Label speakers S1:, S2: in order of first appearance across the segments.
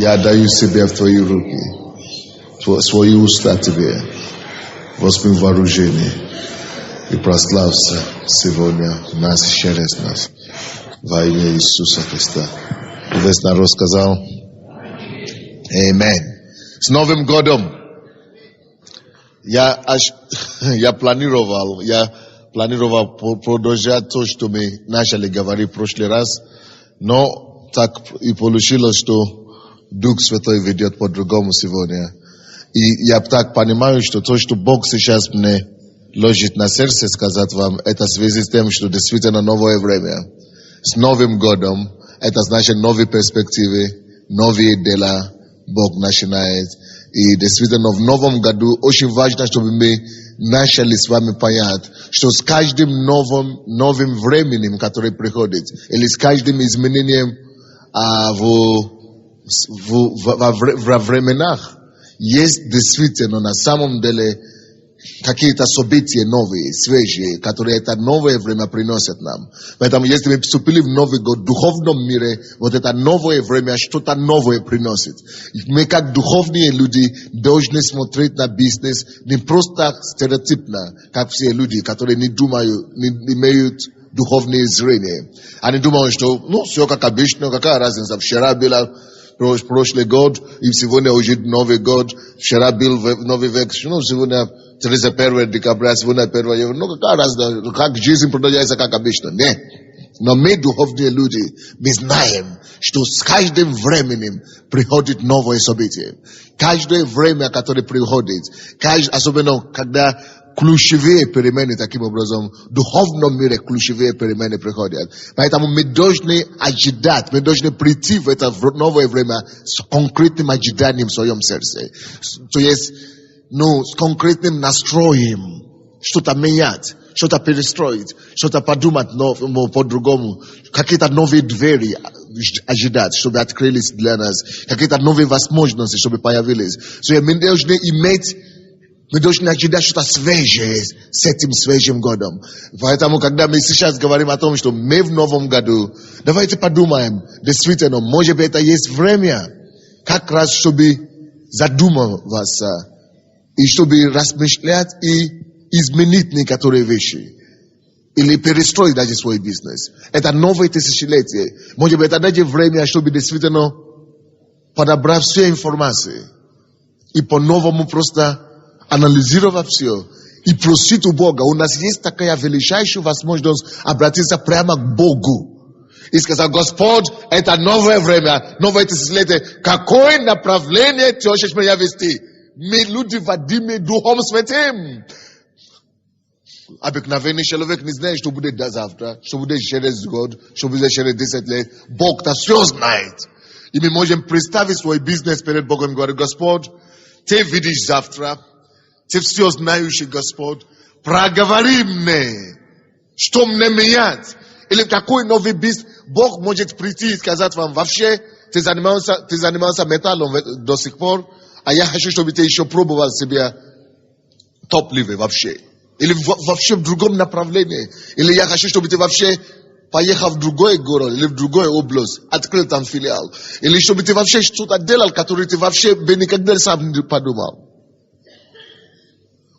S1: Я отдаю себя в Твои руки, в свои уста Тебе. Возьми вооружение и прославься сегодня нас через нас. Во имя Иисуса Христа. И весь народ сказал Аминь. С Новым годом! Я планировал продолжать то, что мы начали говорить в прошлый раз, но так и получилось, что Дух Святой ведет по-другому сегодня. И я так понимаю, что то, что Бог сейчас мне ложит на сердце сказать вам, это в связи с тем, что действительно новое время. С Новым годом, это значит новые перспективы, новые дела Бог начинает. И действительно в новом году очень важно, чтобы мы начали с вами понять, что с каждым новым временем, которое приходит, или с каждым изменением во временах, есть действительно на самом деле какие-то события новые, свежие, которые это новое время приносят нам. Поэтому если мы вступили в Новый год в духовном мире, вот это новое время что-то новое приносит. Мы как духовные люди должны смотреть на бизнес не просто стереотипно, как все люди, которые не думают, не имеют духовное зрение. Они думают, что все как обычно, какая разница, вчера было прошлый год, и сегодня уже Новый год, вчера был Новый век, сегодня 31 декабря, сегодня 1 января, какая разница, как жизнь продолжается, как обычно. Нет. Но мы, духовные люди, мы знаем, что с каждым временем приходит новое событие. Каждое время, которое приходит, особенно когда ключевые перемены таким образом, в духовном мире ключевые перемены приходят. Поэтому мы должны ожидать, мы должны прийти в это новое время с конкретным ожиданием в своем сердце. То есть, с конкретным настроем, что-то менять, что-то перестроить, что-то подумать по-другому, какие-то новые двери ожидать, чтобы открылись для нас, какие-то новые возможности, чтобы появились. Мы должны ожидать что-то свежее с этим свежим годом. Поэтому, когда мы сейчас говорим о том, что мы в новом году, давайте подумаем, действительно, может быть, это есть время, как раз, чтобы задумываться, и чтобы размышлять и изменить некоторые вещи. Или перестроить даже свой бизнес. Это новое тысячелетие. Может быть, это даже время, чтобы действительно подобрать все информации. И по-новому просто анализировать все и просить у Бога. У нас есть такая величайшая возможность обратиться прямо к Богу. И сказать: Господь, это новое время, новое тысячелетие. Какое направление ты хочешь меня вести? Мы люди водимы Духом Святым. Обыкновенный человек не знает, что будет завтра, что будет через год, что будет через 10 лет. Бог-то все знает. И мы можем представить свой бизнес перед Богом и говорить: Господь, ты видишь завтра, ты все знающий Господь, проговори мне, что мне менять. Или какой новый бизнес. Бог может прийти и сказать вам: вообще, ты занимался металлом до сих пор, а я хочу, чтобы ты еще пробовал себя топливо вообще. Или вообще в другом направлении. Или я хочу, чтобы ты вообще поехал в другой город или в другой область, открыл там филиал. Или чтобы ты вообще что-то делал, которое ты вообще бы никогда сам не подумал.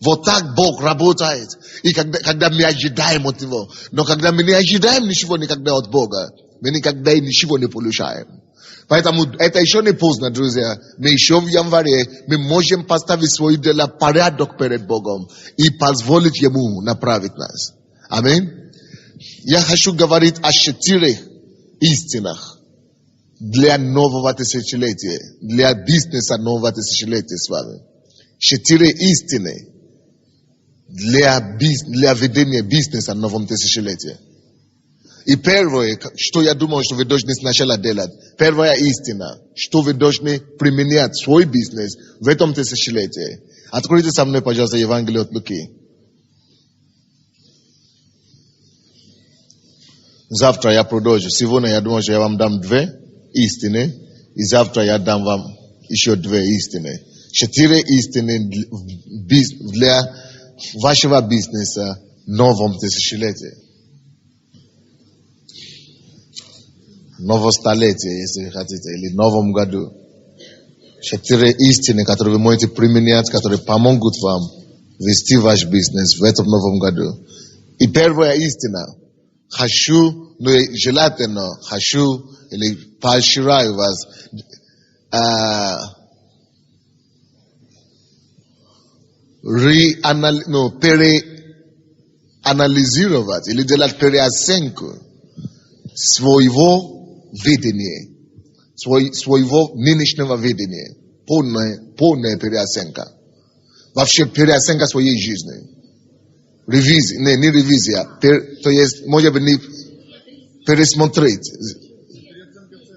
S1: Вот так Бог работает. И когда мы ожидаем от Него. Но когда мы не ожидаем ничего никогда от Бога, мы никогда ничего не получаем. Поэтому это еще не поздно, друзья. Мы еще в январе, мы можем поставить свои дела в порядок перед Богом и позволить Ему направить нас. Аминь. Я хочу говорить о 4 истинах для нового тысячелетия, для бизнеса нового тысячелетия с вами. 4 истины для ведения бизнеса в новом тысячелетии. И первое, что я думаю, что вы должны сначала делать, первая истина, что вы должны применять свой бизнес в этом тысячелетии. Откройте со мной, пожалуйста, Евангелие от Луки. Завтра я продолжу. Сегодня я думаю, что я вам дам 2 истины, и завтра я дам вам еще 2 истины. 4 истины для вашего бизнеса в новом тысячелетии. Новостолетие, если хотите, или в новом году. 4 истины, которые вы можете применять, которые помогут вам вести ваш бизнес в этом новом году. И первая истина. Хочу, но желательно, хочу или поощряю вас переанализировать или делать переоценку своего видения, своего нынешнего видения. Полная переоценка. Вообще переоценка своей жизни. Ревизия, не ревизия, то есть, может быть, не пересмотреть.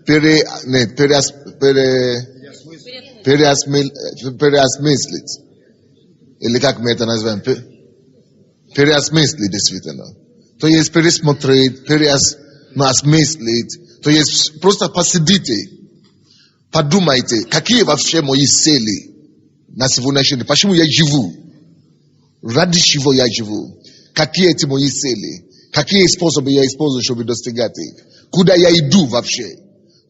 S1: Переосмыслить. Или как мы это называем? Переосмыслить, действительно. То есть пересмотреть, переосмыслить. То есть просто посидите, подумайте, какие вообще мои цели на сегодняшний день. Почему я живу? Ради чего я живу? Какие эти мои цели? Какие способы я использую, чтобы достигать их? Куда я иду вообще?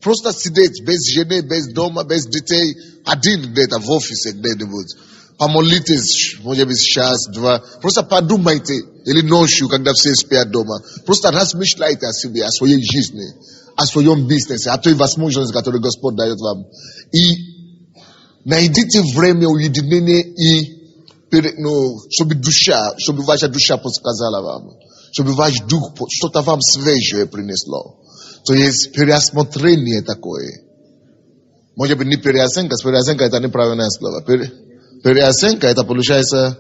S1: Просто сидеть без жены, без дома, без детей, один где-то в офисе где-нибудь. Помолитесь, может быть, час, два. Просто подумайте, или ночью, когда все спят дома. Просто размышляйте о себе, о своей жизни, о своем бизнесе, о той возможности, которую Господь дает вам. И найдите время уединения и чтобы ваша душа подсказала вам, чтобы ваш дух что-то вам свежее принесло. То есть переосмотрение такое. Может быть, не переоценка, это неправильное слово. Переоценка, это получается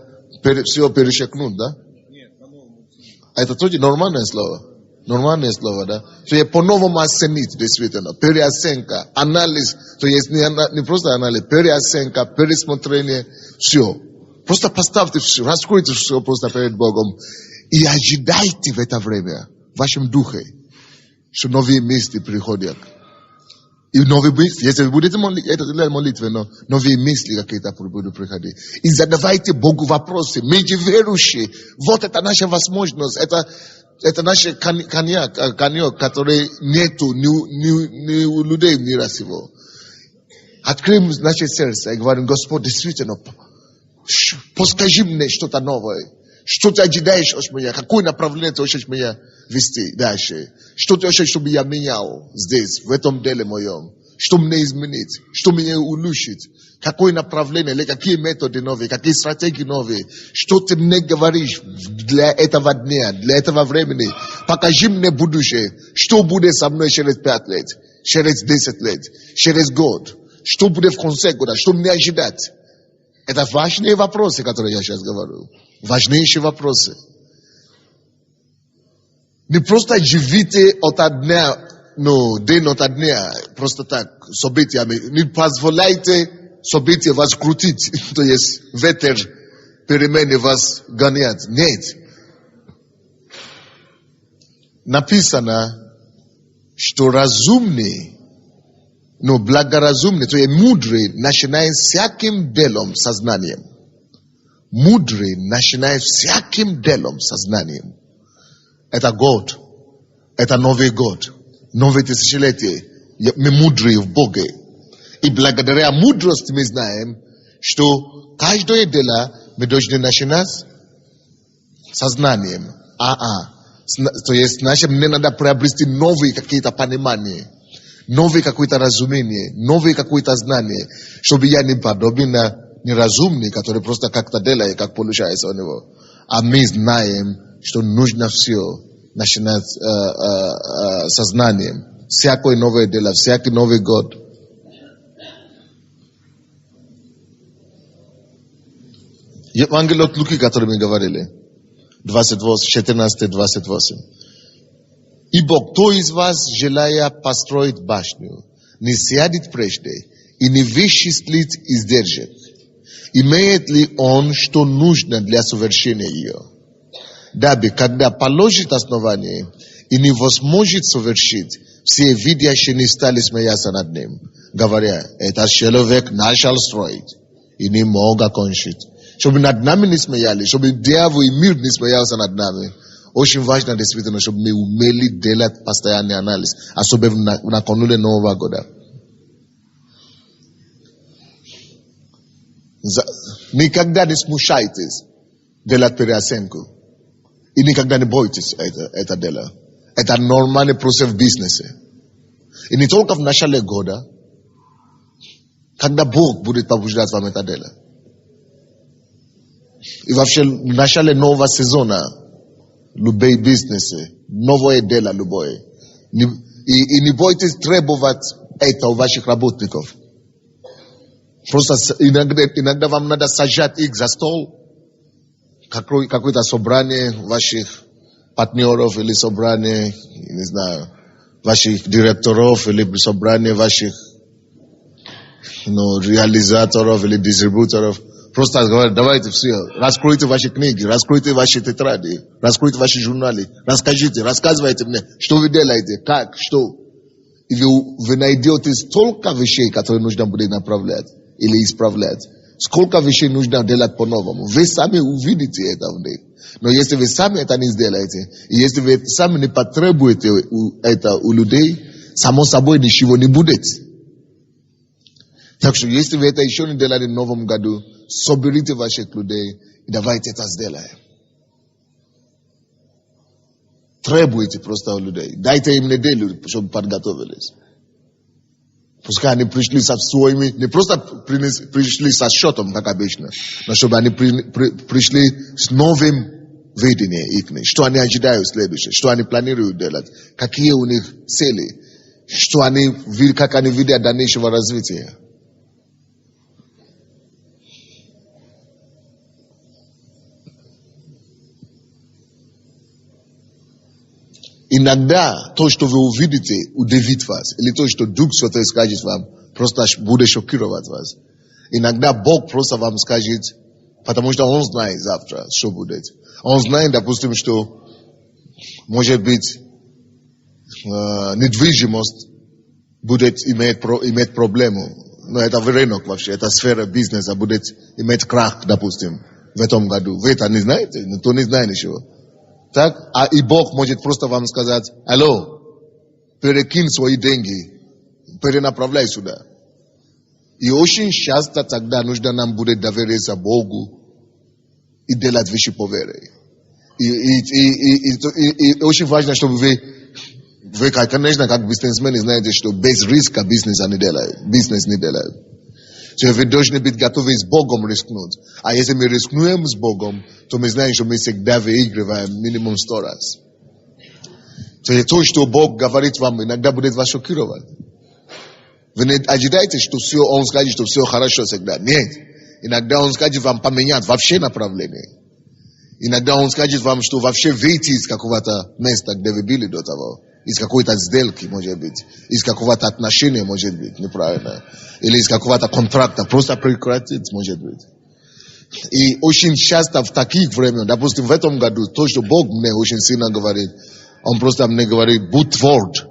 S1: все перечеркнуть, да?
S2: Нет, по-новому.
S1: Это тоже нормальное слово. Нормальное слово, да? То есть по-новому оценить, действительно. Переоценка, анализ, то есть не просто анализ, переоценка, пересмотрение, все. Просто поставьте все, раскройте все просто перед Богом и ожидайте в это время в вашем духе, что новые мысли приходят. И новые мысли, если вы будете молиться, это для молитвы, но новые мысли какие-то будут приходить. И задавайте Богу вопросы. Мы же верующие. Вот это наша возможность. Это наш коньяк, который нету ни у людей мира сего. Откроем наше сердце и говорим: Господь, действительно, подскажи мне что-то новое. Что ты ожидаешь от меня? Какое направление ты хочешь меня вести дальше? Что ты хочешь, чтобы я менял здесь, в этом деле моем? Что мне изменить? Что меня улучшить? Какое направление, или какие методы новые, какие стратегии новые? Что ты мне говоришь для этого дня, для этого времени? Покажи мне будущее. Что будет со мной через 5 лет, через 10 лет, через год? Что будет в конце года? Что мне ожидать? Это важные вопросы, которые я сейчас говорю. Важнейшие вопросы. Не просто живите от дня, день от дня, просто так, событиями. Не позволяйте события вас крутить, то есть ветер перемены вас гонять. Нет. Написано, что разумный, благоразумный, то есть мудрый, начинает всяким делом сознанием. Мудрый начинает всяким делом сознанием. Это год. Это Новый год. Новое тысячелетие. Мы мудрые в Боге. И благодаря мудрости мы знаем, что каждое дело мы должны начинать сознанием. То есть мне надо приобрести новые какие-то понимания. Новое какое-то разумение, новое какое-то знание, чтобы я не подобен на неразумный, который просто как-то делает, как получается у него. А мы знаем, что нужно все начинать сознанием. Всякое новое дело, всякий Новый год. Евангелие от Луки, который мы говорили, 14-28. Ибо кто из вас, желая построить башню, не сядет прежде и не вычислит издержек? Имеет ли он, что нужно для совершения ее? Дабы, когда положит основание и не возможет совершить, все видящие не стали смеяться над ним, говоря: этот человек начал строить и не мог окончить. Чтобы над нами не смеялись, чтобы дьявол и мир не смеялся над нами. Очень важно, действительно, чтобы мы умели делать постоянный анализ, особенно накануне Нового года. Никогда не смущайтесь делать переоценку. И никогда не бойтесь это дело. Это нормальный процесс в бизнесе. И не только в начале года, когда Бог будет побуждать вам это дело. И вообще в начале нового сезона, любые бизнесы, новое дело любое. И не бойтесь требовать это у ваших работников. Просто иногда вам надо сажать их за стол, какое-то собрание ваших партнеров или собрание, не знаю, ваших директоров или собрание ваших реализаторов или дистрибьюторов. Просто говорят, давайте все, раскройте ваши книги, раскройте ваши тетради, раскройте ваши журналы, рассказывайте мне, что вы делаете, как, что. И вы найдете столько вещей, которые нужно будет направлять или исправлять. Сколько вещей нужно делать по-новому. Вы сами увидите это в них. Но если вы сами это не сделаете, и если вы сами не потребуете это у людей, само собой ничего не будет. Так что если вы это еще не делали в новом году, соберите ваших людей и давайте это сделаем. Требуйте просто у людей. Дайте им неделю, чтобы подготовились. Пускай они пришли со своими, не просто пришли со счетом, как обычно, но чтобы они пришли с новым видением их, что они ожидают следующее, что они планируют делать, какие у них цели, как они видят дальнейшего развития. Иногда то, что вы увидите, удивит вас. Или то, что Дух Святой скажет вам, просто будет шокировать вас. Иногда Бог просто вам скажет, потому что Он знает завтра, что будет. Он знает, допустим, что, может быть, недвижимость будет иметь проблему. Но это рынок вообще, это сфера бизнеса будет иметь крах, допустим, в этом году. Вы это не знаете, никто не знает ничего. Так? И Бог может просто вам сказать, алло, перекинь свои деньги, перенаправляй сюда. И очень часто тогда нужно нам будет довериться Богу и делать вещи по вере. И очень важно, чтобы вы, конечно, как бизнесмены, знаете, что без риска бизнес не делают. So, вы должны быть готовы с Богом рискнуть. А если мы рискнем с Богом, то мы знаем, что мы всегда выигрываем минимум 100 раз. То, что Бог говорит вам, иногда будет вас шокировать. Вы не ожидаете, что все, Он скажет, что все хорошо всегда. Нет. Иногда Он скажет вам поменять вообще направление. Иногда Он скажет вам, что вообще выйти из какого-то места, где вы были до того. Из какой-то сделки, может быть. Из какого-то отношения, может быть, неправильно. Или из какого-то контракта. Просто прекратить, может быть. И очень часто в таких временах, допустим, в этом году, то, что Бог мне очень сильно говорит, Он просто мне говорит, будь тверд.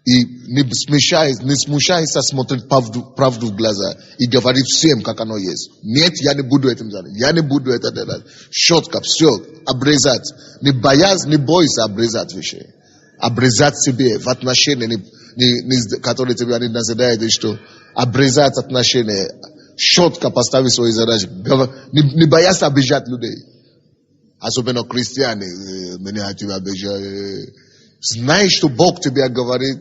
S1: И не смущайся смотреть правду в глаза и говорить всем, как оно есть. Нет, я не буду этим делать. Я не буду это делать. Четко, все, обрезать. Не боясь, не бойся обрезать вещи. Обрезать себе в отношениях, которые тебя не назидают, что обрезать отношения, четко поставить свои задачи. Не боясь обижать людей. Особенно христиане. Меня тебя обижают. Знай, что Бог тебе говорит.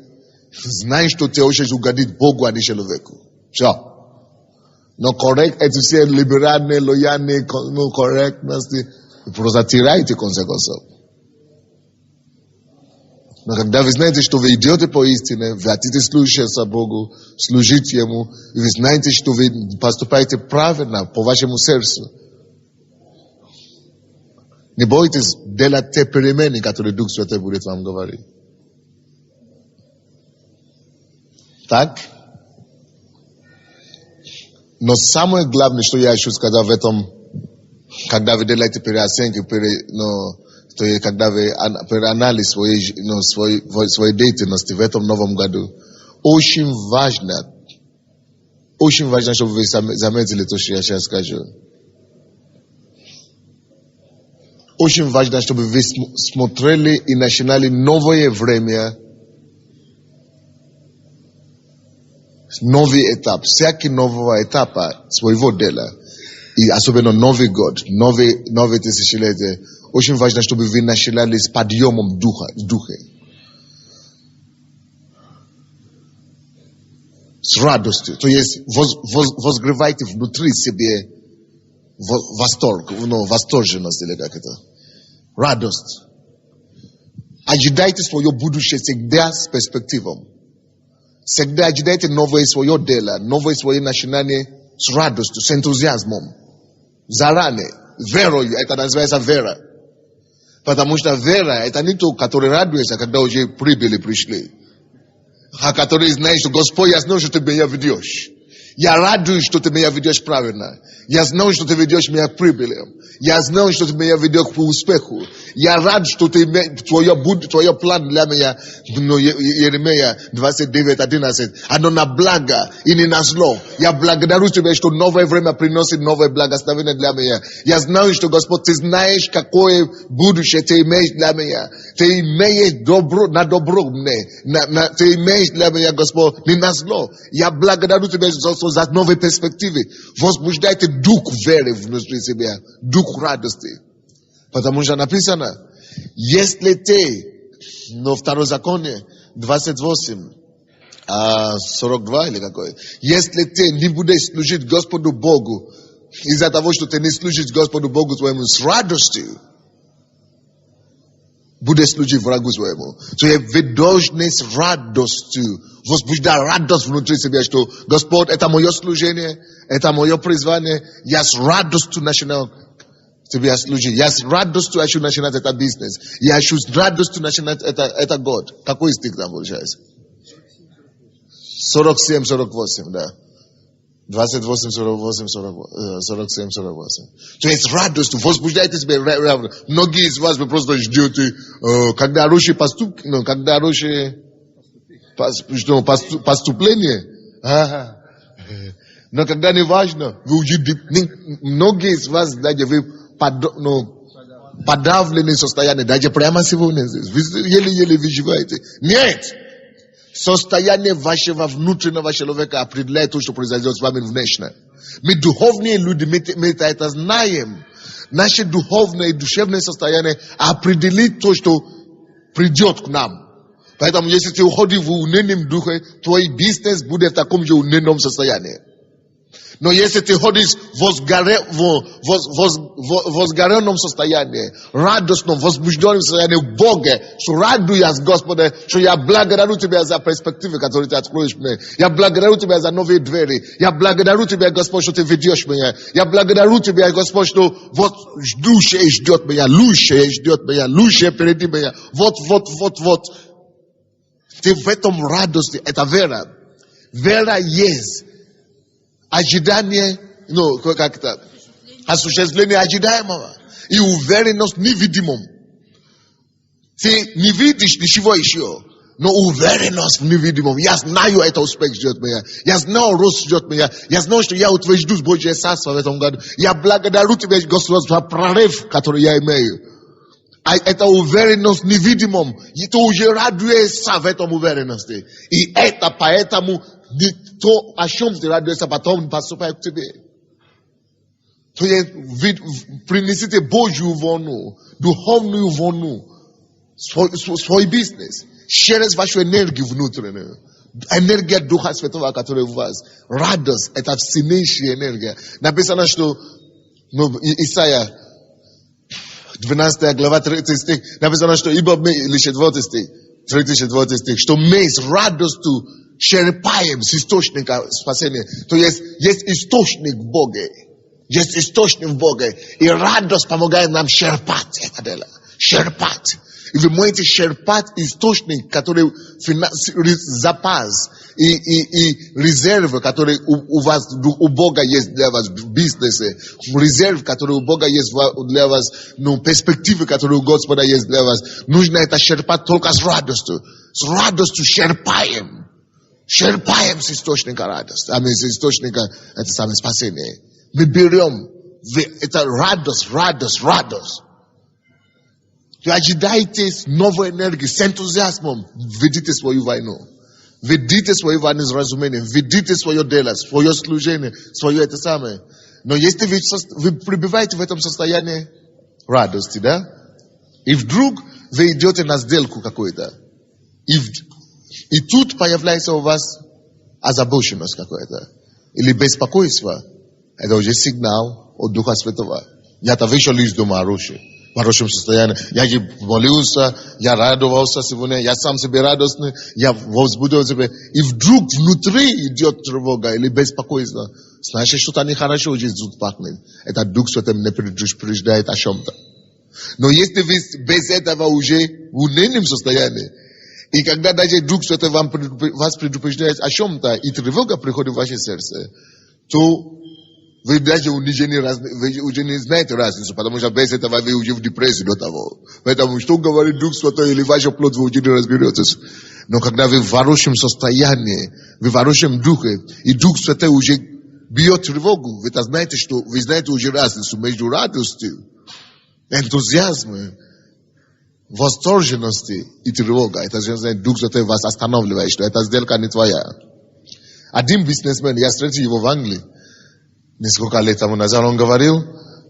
S1: Знай, что ты хочешь угодить Богу, а не человеку. Все. Но коррект, эти все либеральные, лояльные, корректности. Просто теряйте конце концов. Но когда вы знаете, что вы идете по истине, вы хотите слушаться Богу, служить Ему, и вы знаете, что вы поступаете правильно по вашему сердцу, не бойтесь делать те перемены, которые Дух Святой будет вам говорить. Так? Но самое главное, что я еще сказал в этом, когда вы делаете переоценки, то есть когда вы переанализ своей деятельности в этом новом году, очень важно, чтобы вы заметили то, что я сейчас скажу. Очень важно, чтобы вы смотрели и начинали новое время Novi etap. Всяки нова етапа своего дела. И особенно новый год, новые тысячелетия. Очень важно, чтобы вы начинали с подъемом духа. С радостью. То есть возгревайте внутри себе восторг, восторженность или как это. Радость. Ожидайте свое будущее всегда с перспективом. Всегда ожидайте новое свое дело, новое свое начинание с радостью, с энтузиазмом. Заранее. Верою. Это называется вера. Потому что вера, это не то, который радуется, когда уже прибыли пришли. А который знает, что Господь, я знаю, что ты меня ведешь. Я радуюсь, что ты меня ведешь правильно. Я знаю, что ты ведешь меня к прибыли. Я знаю, что ты меня ведешь к успеху. Я рад, что ты твой план для меня, Еремия 29:11, оно на благо и не на зло. Я благодарю тебя, что новое время приносит новое благословение для меня. Я знаю, что Господь, ты знаешь, какое будущее ты имеешь для меня. Ты имеешь добро на добро мне. Ты имеешь для меня, Господь, не на зло. Я благодарю тебя за новые перспективы. Возбуждайте дух веры внутри себя, дух радости. Потому что написано, если ты, но Второзаконие 28, 42 или какое, если ты не будешь служить Господу Богу, из-за того, что ты не служишь Господу Богу твоему с радостью, будешь служить врагу своему. То есть вы должны с радостью возбуждать радость внутри себя, что Господь, это мое служение, это мое призвание, я с радостью начинаю тебе служить. Я с радостью хочу начинать этот бизнес. Я хочу с радостью начинать это год. Какой стих там получается? 47-48, да. 28, 48, 47, 48. То есть радостью, возбуждайте себя. Многие из вас вы просто ждете, когда хорошие поступки, когда хорошие поступления. Но когда не важно, вы уже, многие из вас, даже вы подавленные состояние, даже прямо сегодня здесь, вы еле-еле выживаете. Нет! Состояние вашего внутреннего человека определяет то, что произойдет с вами внешне. Мы духовные люди, мы это знаем. Наше духовное и душевное состояние определит то, что придет к нам. Поэтому, если ты уходишь в унынном духе, твой бизнес будет в таком же унынном состоянии. Но если ты ходишь в возгоренном состоянии, радостном, возбужденном состоянии Бога, что радуясь, Господи, что я благодарю Тебя за перспективы, которые Ты откроешь мне. Я благодарю Тебя за новые двери. Я благодарю Тебя, Господь, что Ты ведешь меня. Я благодарю Тебя, Господь, что вот лучшее ждет меня, лучшее ждет меня, лучшее впереди меня. Вот. Ты в этом радости, это вера. Вера есть. Ожидание, как-то, осуществление ожидаемого и уверенность в невидимом. Ты не видишь ничего еще, но уверенность в невидимом. Я знаю, это успех ждет меня. Я знаю, рост ждет меня. Я знаю, что я утвержду Божье царство в этом году. Я благодарю Тебя, Господь, за прорыв, который я имею. А это уверенность в невидимом. И ты уже радуешься в этом уверенности. И это поэтому то, о чем ты радуешься, потом поступает к тебе. То есть, принесите Божью волну, духовную волну, свой бизнес, через вашу энергию внутреннюю. Энергия Духа Святого, которая у вас. Радость, это сильнейшая энергия. Написано, что, Исайя, 12 глава, 3 стих, написано, что ибо мы, или 4 стих, 3-4 стих, что мы с радостью черпаем с источника спасения. То есть источник в Боге. Есть источник в Боге. И радость помогает нам черпать это дело. Черпать. И вы можете черпать источник, который запас и резервы, которые у вас, у Бога есть для вас в бизнесе. Резерв, который у Бога есть для вас, перспективы, которые у Господа есть для вас. Нужно это черпать только с радостью. С радостью черпаем. Черпаем с источника радости. С источника, это самое спасение. Мы берем, это радость. Вы ожидаете с новой энергией, с энтузиазмом, ведите свою войну. Ведите свои ванны разумения, ведите свое дело, свое служение, свое это самое. Но если вы пребываете в этом состоянии радости, да? И вдруг вы идете на сделку какую-то. И тут появляется у вас озабоченность какая-то. Или беспокойство. Это уже сигнал от Духа Святого. Я-то вышел из дома в хорошем состоянии. Я молился, я радовался сегодня, я сам себе радостный, я возбудил себя. И вдруг внутри идет тревога или беспокойство. Значит, что-то нехорошо уже тут пахнет. Это Дух Святой меня предупреждает о чем-то. Но если вы без этого уже в унынном состоянии, и когда даже Дух Святой вас предупреждает о чем-то, и тревога приходит в ваше сердце, то вы даже вы уже не знаете разницу, потому что без этого вы уже в депрессии до того. Поэтому что говорит Дух Святой или ваша плоть, вы уже не разберетесь. Но когда вы в хорошем состоянии, вы в хорошем духе, и Дух Святой уже бьет тревогу, вы знаете уже разницу между радостью, энтузиазмом, восторженностью и тревогой. Это значит, Дух Святой вас останавливает, что эта сделка не твоя. Один бизнесмен, я встретил его в Англии, несколько лет тому назад, он говорил,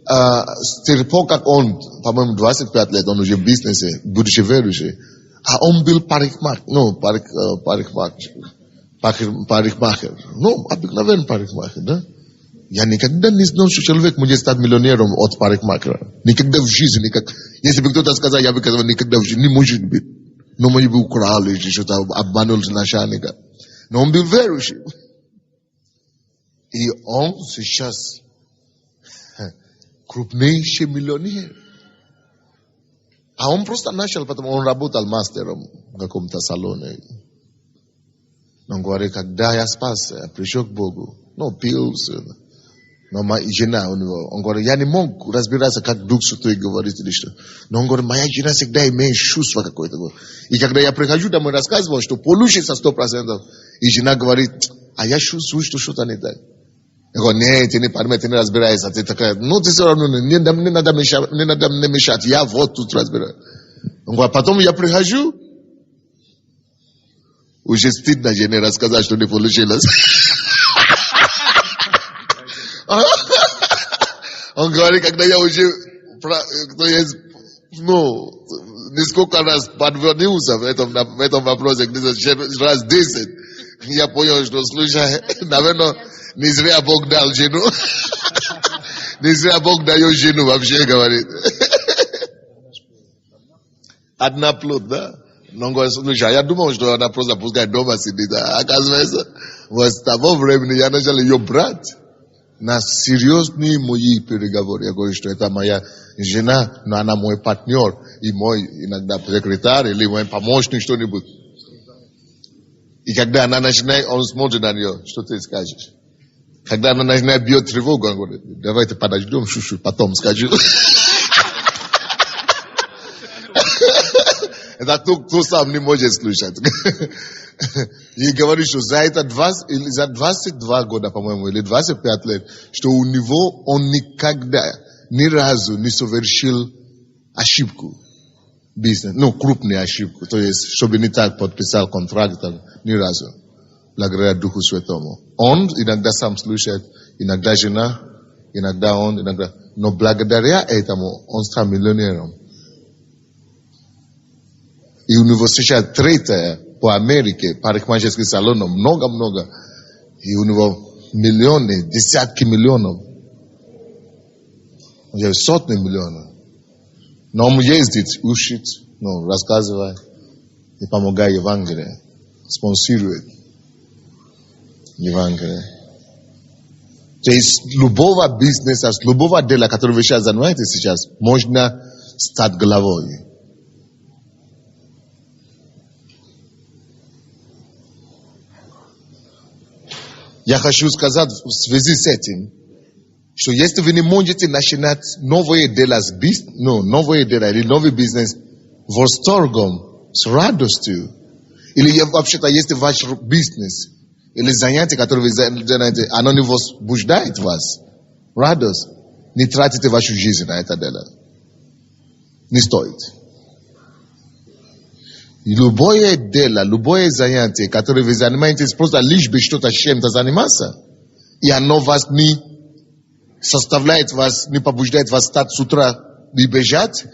S1: с тех пор, как он, по-моему, 25 лет, он уже в бизнесе, будучи верующий, а он был парикмахер, обыкновенный парикмахер, да? Я никогда не знал, что человек может стать миллионером от парикмахера. Никогда в жизни, если бы кто-то сказал, я бы сказал, никогда в жизни, не может быть. Но мы бы украли, что-то обманул начальника. Но он был верующий. И он сейчас крупнейший миллионер. А он просто начал, потому он работал мастером в каком-то салоне. Он говорит, когда я спасся, я пришел к Богу. Пил. Но моя жена у него, он говорит, я не мог разбираться, как Дух Святой говорит или что. Но он говорит, моя жена всегда имеет чувство какое-то. И когда я прихожу домой, рассказывал, что получится 100%, и жена говорит, а я чувствую, что что-то не так. Я говорю, нет, ты не поймешь, ты не разбираешься. Ты такая, ты все равно, не надо мне мешать, я вот тут разбираюсь. Он говорит, потом я прихожу, уже стыдно жене рассказать, что не получилось. Он говорит, когда я уже, несколько раз подвернулся в этом вопросе, раз 10, я понял, что, слушай, наверное, не зря Бог дал жену. Не зря Бог дает жену, вообще говорит. Одна плод, да? Но он говорит, слушай, я думал, что она просто пускай дома сидит. Оказывается, с того времени я начал ее брать на серьезные мои переговоры. Я говорю, что это моя жена, но она мой партнер, и мой иногда секретарь, или мой помощник, что-нибудь. И когда она начинает, он смотрит на нее, что ты скажешь? Когда она начинает бьет тревогу, он говорит, давайте подождем, потом скажу. Это кто сам не может слушать. И говорит, что за 22 года, по-моему, или 25 лет, что у него он никогда, ни разу не совершил ошибку. Бизнес, крупную ошибку. То есть, чтобы не так подписал контракт, ни разу. Благодаря Духу Святому. Он иногда сам слушает, иногда жена, иногда он, иногда. Но благодаря этому он стал миллионером. И у него сейчас третье по Америке, парикмахерский салон, много-много. И у него миллионы, десятки миллионов. Уже сотни миллионов. Но он ездит, учит, рассказывает и помогает Евангелию, спонсирует Евангелие. То есть любого бизнеса, любого дела, который вы сейчас занимаетесь сейчас, можно стать главой. Я хочу сказать в связи с этим, что если вы не можете начинать новые дела или новый бизнес восторгом, с радостью, или вообще-то если ваш бизнес или занятие, которое вы делаете, оно не возбуждает вас, радость, не тратите вашу жизнь на это дело. Не стоит. Любое дело, любое занятие, которое вы занимаетесь просто лишь бы что-то чем-то заниматься, и оно вас не составляет вас, не побуждает вас встать с утра и бежать,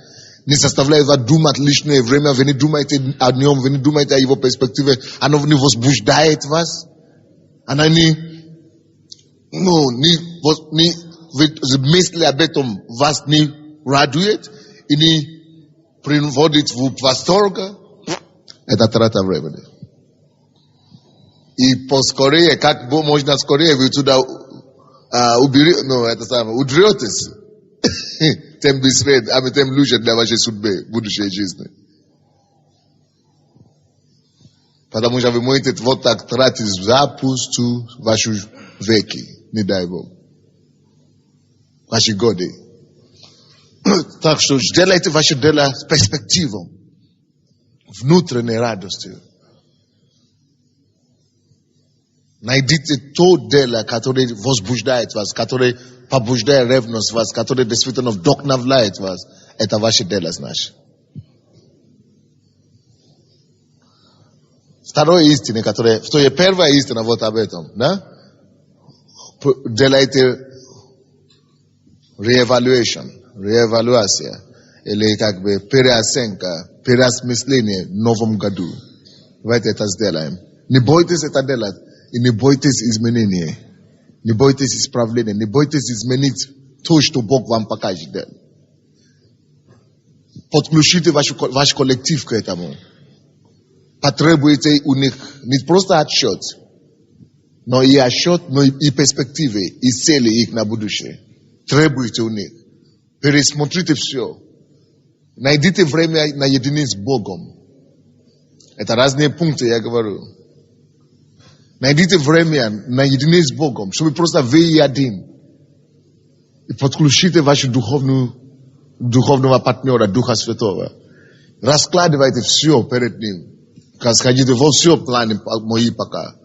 S1: не заставляет вас думать лишнее время, вы не думаете о нем, вы не думаете о его перспективе, оно не возбуждает вас, оно вы мысли об этом вас не радует и не приводит в восторг, это трата времени. И поскорее, как можно скорее вы туда удретесь, тем быстрее, тем лучше для вашей судьбы, будущей жизни. Потому что вы можете вот так тратить запусту ваши веки, не дай Бог. Ваши годы. Так что сделайте ваше дело с перспективой, внутренней радостью. Найдите то дело, которое возбуждает вас, которое побуждает ревность вас, которое действительно вдохновляет вас. Это ваше дело, значит. Вторая истина, первая истина вот об этом, да? Делайте реэвалюация, или как бы переоценка, переосмысление в новом году. Давайте это сделаем. Не бойтесь это делать, и не бойтесь изменения, не бойтесь исправления, не бойтесь изменить то, что Бог вам покажет. Подключите ваш коллектив к этому. Потребуйте у них не просто отчет, но и отчет, но и перспективы, и цели их на будущее. Требуйте у них. Пересмотрите все. Найдите время наедине с Богом. Это разные пункты, я говорю. Найдите время наедине с Богом, чтобы просто вы и один. И подключите вашего духовного партнера, Духа Святого. Раскладывайте все перед Ним. Сходите во все планы мои пока.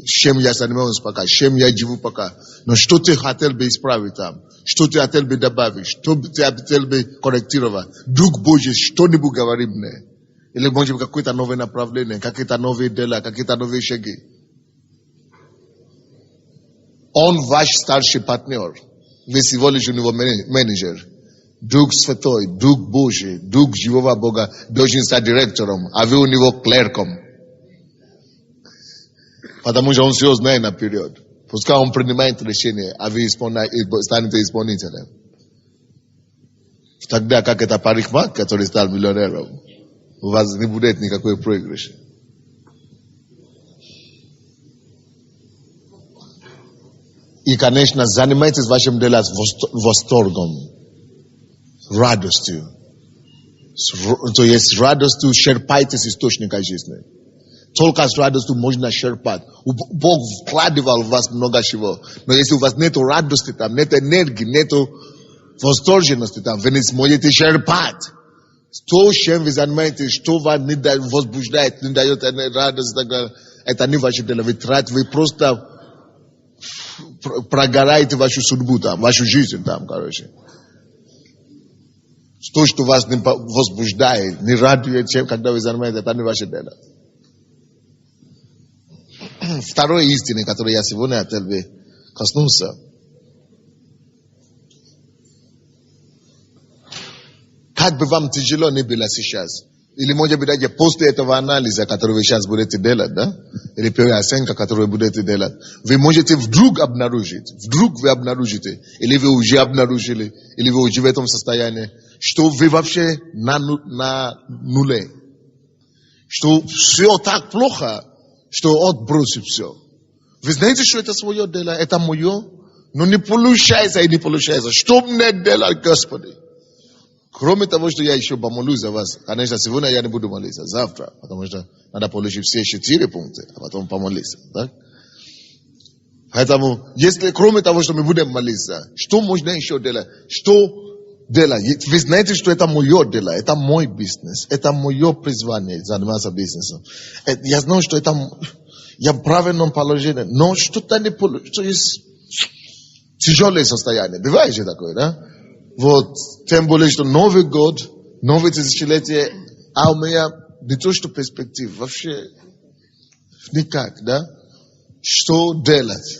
S1: Чем я занимаюсь пока, чем я живу пока. Но что ты хотел бы исправить там? Что ты хотел бы добавить? Что ты хотел бы корректировать? Дух Божий, что-нибудь говори мне. Или может быть какое-то новое направление, какие-то новые дела, какие-то новые шаги. Он ваш старший партнер. Вы всего лишь у него менеджер. Дух Святой, Дух Божий, Дух живого Бога должен стать директором, а вы у него клерком. Потому что он все знает наперед. Пускай он принимает решение, а вы станете исполнителем. Тогда как это парикмахер, который стал миллионером, у вас не будет никакой проигрыша. И, конечно, занимайтесь вашим делом с восторгом, радостью. То есть радостью черпайте с источника жизни. Только с радостью можно черпать. Бог вкладывал в вас много чего. Но если у вас нет радости там, нет энергии, нет восторженности там, вы не сможете черпать. То, чем вы занимаетесь, что вас не возбуждает, не дает радость, это не ваше дело. Вы просто прогораете вашу судьбу там, вашу жизнь там, короче. То, что вас не возбуждает, не радует, когда вы занимаетесь, это не ваше дело. Второй истины, которой я сегодня хотел бы коснуться. Как бы вам тяжело не было сейчас, или может быть даже после этого анализа, который вы сейчас будете делать, да? Или переоценка, которую вы будете делать, вы можете вдруг вы обнаружите, или вы уже обнаружили, или вы уже в этом состоянии, что вы вообще на нуле. Что все так плохо, что отбросит все. Вы знаете, что это свое дело, это мое, но не получается и не получается. Что мне делать, Господи? Кроме того, что я еще помолюсь за вас, конечно, сегодня я не буду молиться, завтра, потому что надо получить все 4 пункта, а потом помолиться. Так? Поэтому, если кроме того, что мы будем молиться, что можно еще делать? Что делать? Вы знаете, что это мое дело, это мой бизнес, это мое призвание заниматься бизнесом. Я знаю, что это я в правильном положении, но что-то не получится, что есть тяжелое состояние. Бывает же такое, да? Вот, тем более, что Новый год, новое тысячелетие, а у меня не то что перспектив, вообще никак, да? Что делать?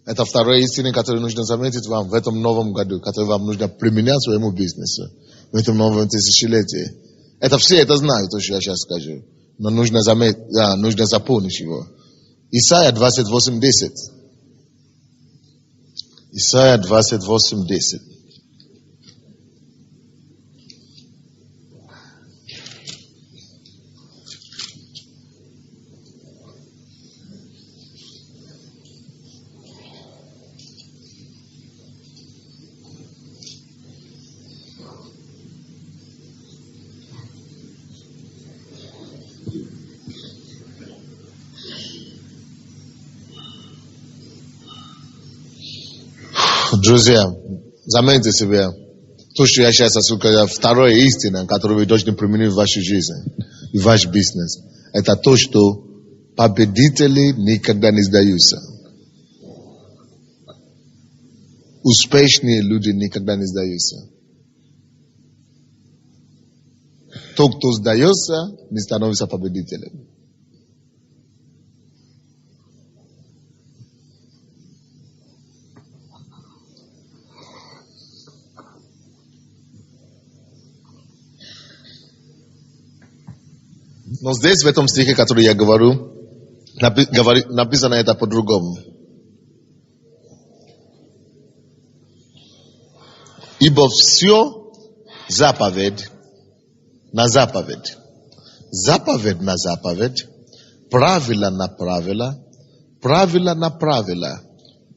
S1: Это вторая истина, которую нужно заметить вам в этом новом году, которую вам нужно применять своему бизнесу, в этом новом тысячелетии. Это все это знают, то, что я сейчас скажу. Но нужно заметить, нужно запомнить его. Исайя 28:10. Исайя 28:10. Друзья, заметьте себе, то, что я сейчас сказал, вторая истина, которую вы должны применить в вашу жизнь, в ваш бизнес, это то, что победители никогда не сдаются. Успешные люди никогда не сдаются. Тот, кто сдается, не становится победителем. Но здесь, в этом стихе, который я говорю, написано это по-другому. Ибо все заповедь на заповедь. Заповедь на заповедь. Правила на правила. Правила на правила.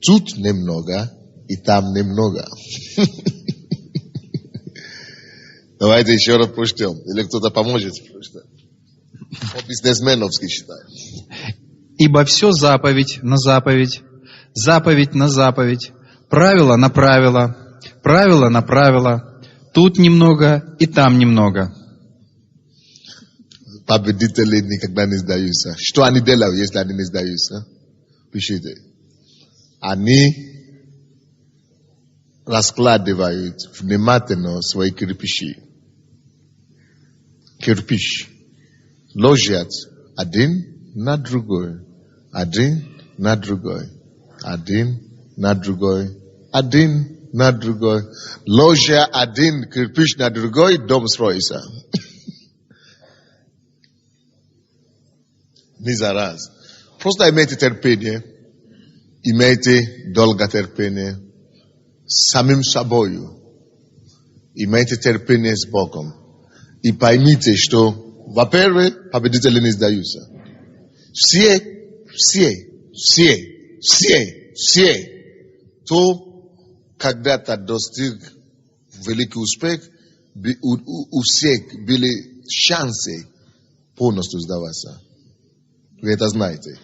S1: Тут немного и там немного. Давайте еще раз прочтем. Или кто-то поможет прочитать. По-бизнесменовски считаю.
S2: Ибо все заповедь на заповедь, заповедь на заповедь, правило на правило, правило на правило, тут немного и там немного.
S1: Победители никогда не сдаются. Что они делают, если они не сдаются? Пишите. Они раскладывают внимательно свои кирпичи. Кирпич. Ложат один на другой, один на другой, один на другой, один на другой. Ложа один кирпич на другой, дом строится. Не за раз. Просто имейте терпение, имейте долготерпение с самим собою, имейте терпение с Богом и поймите, что во-первых, победители не сдаются. Все, кто когда-то достиг великий успех, у всех были шансы полностью сдаваться. Вы это знаете.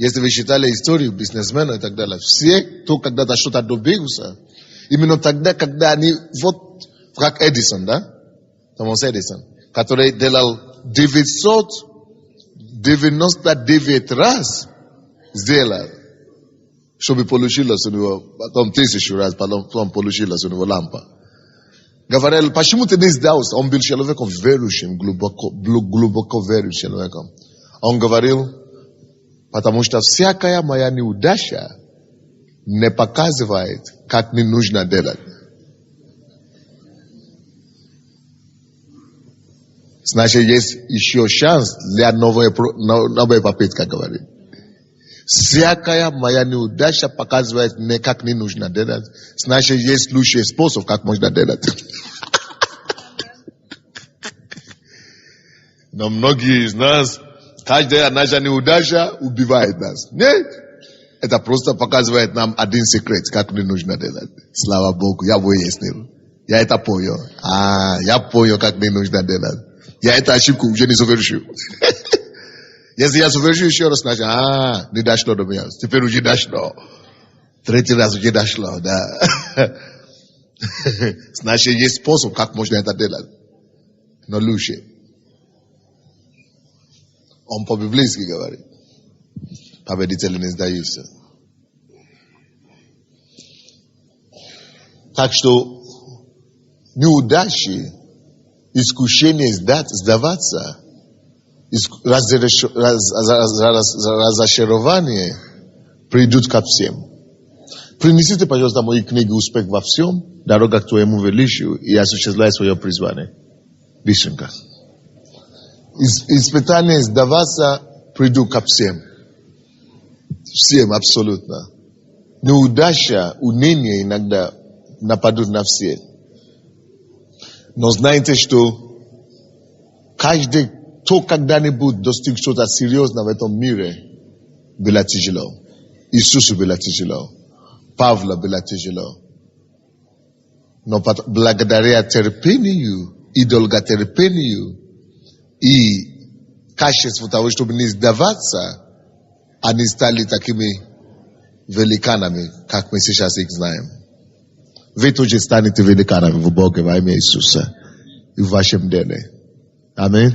S1: Если вы читали историю бизнесменов и так далее, все, кто когда-то что-то добился, именно тогда, когда они, вот, как Эдисон, да? Томас Эдисон, который делал 999 раз сделал, чтобы получилось у него, потом 1000 раз, потом получилось у него лампа. Говорил, почему ты не сдался? Он был человеком верующим, глубоко верующим человеком. Он говорил, потому что всякая моя неудача не показывает, как не нужно делать. Значит, есть еще шанс для новой попытки, говорит. Всякая моя неудача показывает мне, как не нужно делать. Значит, есть лучший способ, как можно делать. Но многие из нас, каждая наша неудача убивает нас. Нет. Это просто показывает нам один секрет, как не нужно делать. Слава Богу, я выяснил. Я это понял. Я понял, как не нужно делать. Я эту ошибку уже не совершил. Если я совершил еще раз, значит, не дошло до меня. Теперь уже дошло. Третий раз уже дошло, да. Значит, есть способ, как можно это делать. Но лучше. Он по-библейски говорит. Победители не сдаются. Так что неудачи искушение сдаваться, разочарование придут ко всем. Принесите, пожалуйста, мои книги «Успех во всем», «Дорога к твоему величию» и «Осуществляй свое призвание». Быстренько. Испытания сдаваться придут ко всем. Всем абсолютно. Неудача, уныние иногда нападут на всех. Но знаете, что каждый, кто когда-нибудь достиг что-то серьезного в этом мире, было тяжело. Иисусу было тяжело. Павла было тяжело. Но благодаря терпению и долготерпению и качеству того, чтобы не сдаваться, они стали такими великанами, как мы сейчас их знаем. Вы тоже станете великанами в Боге во имя Иисуса и в вашем деле. Аминь.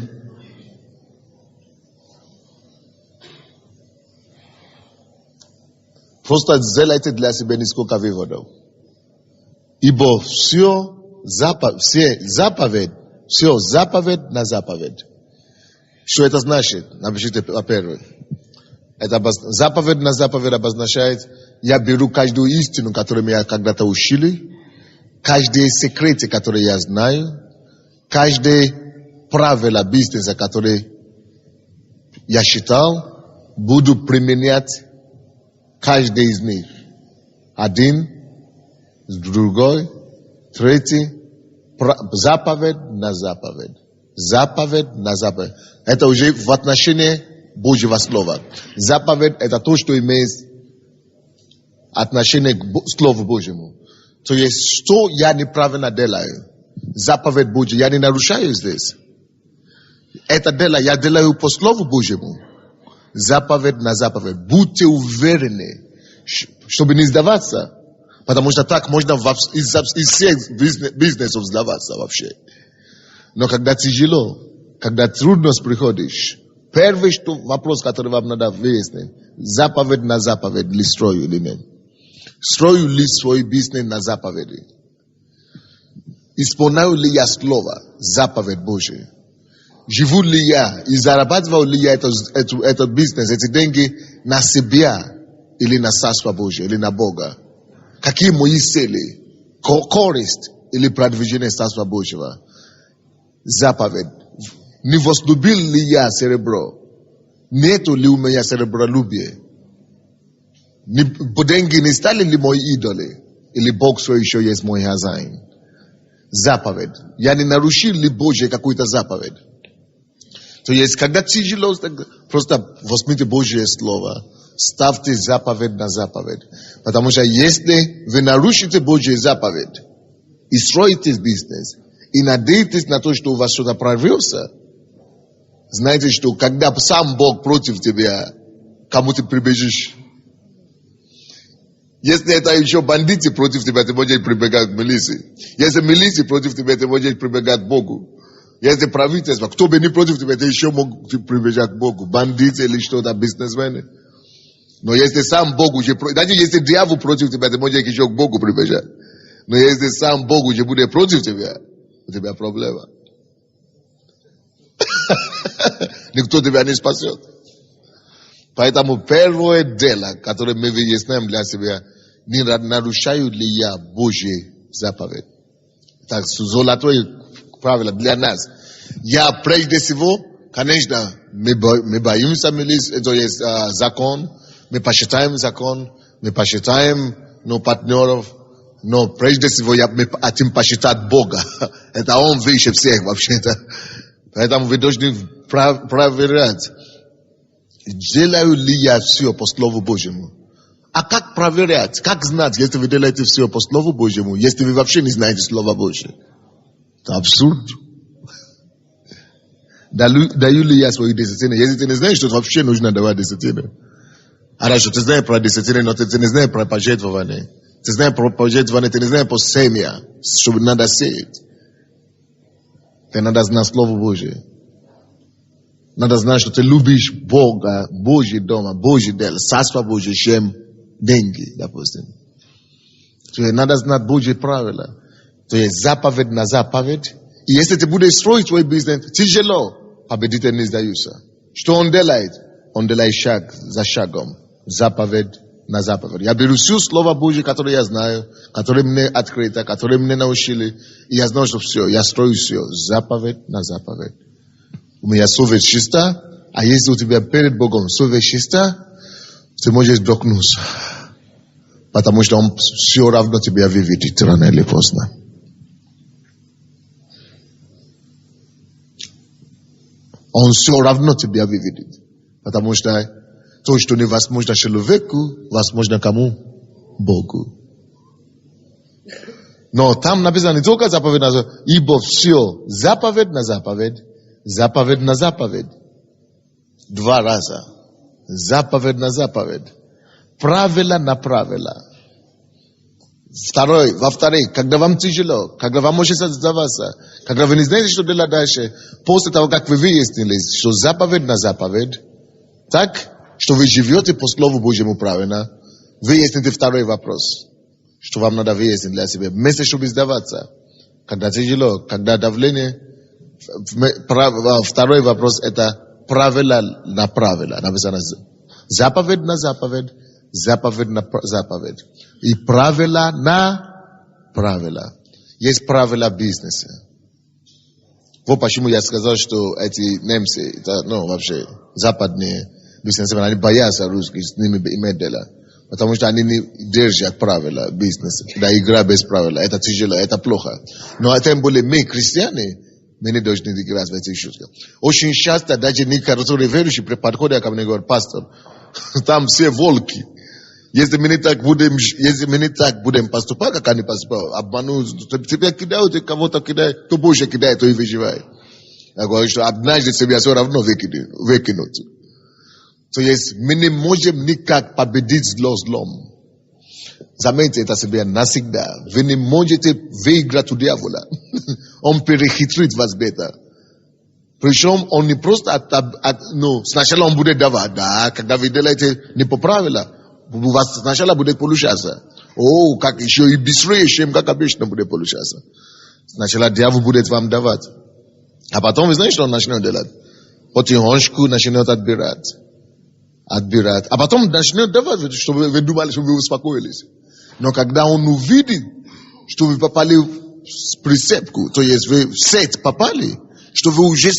S1: Просто сделайте для себя несколько выводов. Ибо все заповедь на заповедь. Что это значит? Напишите, во-первых. Заповедь на заповедь обозначает, я беру каждую истину, которую меня когда-то учили, каждые секреты, которые я знаю, каждое правило бизнеса, которые я считал, буду применять каждый из них. Один, другой, третий, заповедь на заповедь. Заповедь на заповедь. Это уже в отношении Божьего Слова. Заповедь – это то, что имеет отношение к Слову Божьему. То есть, что я неправильно делаю, заповедь Божья, я не нарушаю здесь. Это дело, я делаю по Слову Божьему. Заповедь на заповедь. Будьте уверены, чтобы не сдаваться. Потому что так можно из всех бизнесов сдаваться вообще. Но когда тяжело, когда трудность приходишь, первый вопрос, который вам надо выяснить, заповедь на заповедь ли строю или нет. Строю ли свой бизнес на заповеди? Исполняю ли я слово, заповедь Божия? Живу ли я и зарабатываю ли я этот бизнес, эти деньги на себя или на Царство Божие, или на Бога? Какие мои цели? Користь или продвижение Царства Божьего? Заповедь. Не возлюбил ли я серебро? Нету ли у меня серебролюбие? Деньги не стали ли мои идолы? Или Бог все еще есть мой хозяин? Заповедь. Я не нарушил ли Божье какую-то заповедь? То есть, когда тяжело, просто возьмите Божье Слово, ставьте заповедь на заповедь. Потому что если вы нарушите Божье заповедь и строите бизнес, и надеетесь на то, что у вас что-то прорвется, знаете, что когда сам Бог против тебя, кому ты прибежишь? Если это еще бандиты против тебя, ты можешь прибегать к милиции. Если милиция против тебя, ты можешь прибегать к Богу. Если правительство, кто бы не против тебя, ты еще мог прибежать к Богу. Бандиты или что-то, бизнесмены. Но если сам Бог уже, даже если дьявол против тебя, ты можешь еще к Богу прибежать. Но если сам Бог уже будет против тебя, у тебя проблема. Никто тебя не спасет. Поэтому первое дело, которое мы выясняем для себя, не нарушаю ли я Божьи заповедь. Так, золотое правило для нас. Я прежде всего, конечно, мы боимся милиции, это есть закон, мы посчитаем закон, мы посчитаем партнеров, но прежде всего мы хотим посчитать Бога. Это Он выше всех вообще-то. Поэтому вы должны проверять, делаю ли я все по Слову Божьему. А как проверять, как знать, если вы делаете все по Слову Божьему, если вы вообще не знаете Слово Божье? Это абсурд. Даю ли я свои десятины? Если ты не знаешь, что вообще нужно давать десятины. Хорошо, ты знаешь про десятины, но ты не знаешь про пожертвование. Ты знаешь про пожертвование, ты не знаешь про семя, что надо сеять. Тебе надо знать Слово Божье. Надо знать, что ты любишь Бога, Божий дома, Божий дело, Царство Божье, чем деньги, допустим. То есть надо знать Божьи правила. То есть заповедь на заповедь И если ты будешь строить свой бизнес, тяжело, победитель не сдаются. Что он делает? Он делает шаг за шагом, заповедь на заповедь. Я беру все Слово Божье, которое я знаю, которое мне открыто, которое мне научили, и я знаю, что все, я строю все, заповедь на заповедь. У меня совесть чиста, а если у тебя перед Богом совесть чиста, ты можешь вдохнуться. Потому что Он все равно тебя выведет, рано или поздно. Он все равно тебя выведет. Потому что то, что невозможно человеку, возможно кому? Богу. Но там написано не только заповедь на заповедь, ибо все заповедь на заповедь, заповедь на заповедь. 2 раза. Заповедь на заповедь. Правила на правила. Во-вторых, когда вам тяжело, когда вам может сдаваться, когда вы не знаете, что делать дальше, после того, как вы выяснили, что заповедь на заповедь, так, что вы живете по Слову Божьему правильно, выясните второй вопрос, что вам надо выяснить для себя. Вместо, чтобы сдаваться, когда тяжело, когда давление, второй вопрос это правила на правила. Написано заповедь на заповедь, заповедь на заповедь. И правила на правила. Есть правила бизнеса. Вот почему я сказал, что эти немцы, это, вообще, западные бизнесмены, они боятся русских с ними иметь дело. Потому что они не держат правила бизнеса. Да, игра без правил. Это тяжело, это плохо. Но тем более мы, христиане, мы не должны играть в эти шутки. Очень часто даже некоторые верующие подходят ко мне и говорят: пастор, там все волки. Если мы не так будем поступать, как они поступают, обманут, тебя кидают, и кого-то кидают, то больше кидает, то и выживает. Я говорю, что однажды себя все равно выкинут. То есть мы не можем никак победить зло злом. Заметьте это себе навсегда. Вы не можете выиграть у дьявола. Он перехитрит вас бета. Причем он не просто сначала он будет давать, да, когда вы делаете не по правилам, у вас сначала будет получаться. Как еще и быстрее, чем как обычно будет получаться. Сначала дьявол будет вам давать. А потом вы знаете, что он начнет делать? Потихонечку начнет отбирать. А потом начнет давать, чтобы вы думали, что вы успокоились. Но когда он увидит, что вы попали в прицепку, то есть вы в сеть попали, что вы уже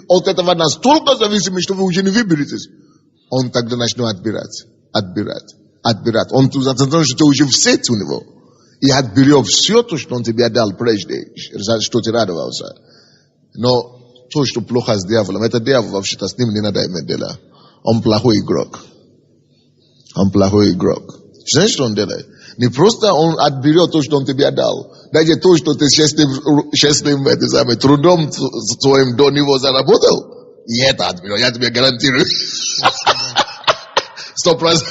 S1: от этого настолько зависимы, что вы уже не выберетесь, он тогда начнет отбирать. Он знает, что ты уже в сеть у него. И отберет все то, что он тебе дал прежде, что ты радовался. Но то, что плохо с дьяволом, это дьявол, вообще-то с ним не надо иметь дело. Он плохой игрок. Знаешь, что он делает? Не просто он отберет то, что он тебе дал. Даже то, что ты честным трудом своим до него заработал, и это отберет, я тебе гарантирую. 100%.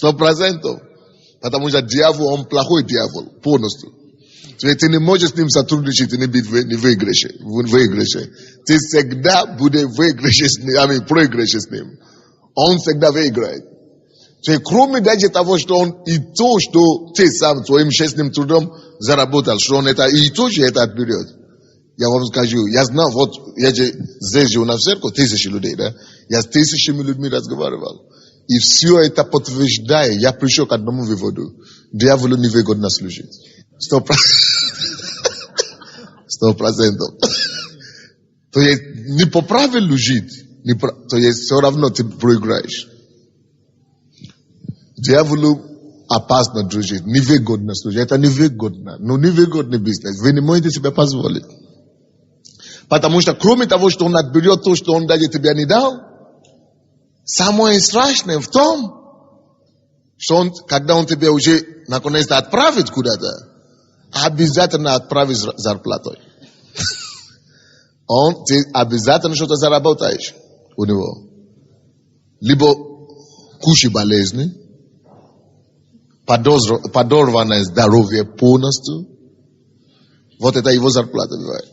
S1: 100%. Потому что дьявол, он плохой дьявол, полностью. Ты не можешь с ним сотрудничать и не быть в выигрыше. Ты всегда будешь проигрыше с ним. Он всегда выиграет. Кроме даже того, что он и то, что ты сам своим честным трудом заработал, что он это и тоже это отберет. Я вам скажу, я знал, я же здесь живу на церкви, 1000 людей, да? Я с 1000 людьми разговаривал. И все это подтверждает. Я пришел к одному выводу. Дьяволу невыгодно служить. 100%. То есть, не по правилу жить, то есть, все равно ты проиграешь. Дьяволу опасно дружить, невыгодно служить. Это невыгодно. Но невыгодный бизнес. Вы не можете себе позволить. Потому что, кроме того, что он отберет то, что он даже тебе не дал, самое страшное в том, что он, когда он тебя уже наконец-то отправит куда-то, обязательно отправит зарплатой. Ты обязательно что-то заработаешь у него. Либо куча болезней, подорванное здоровье полностью. Вот это его зарплата бывает.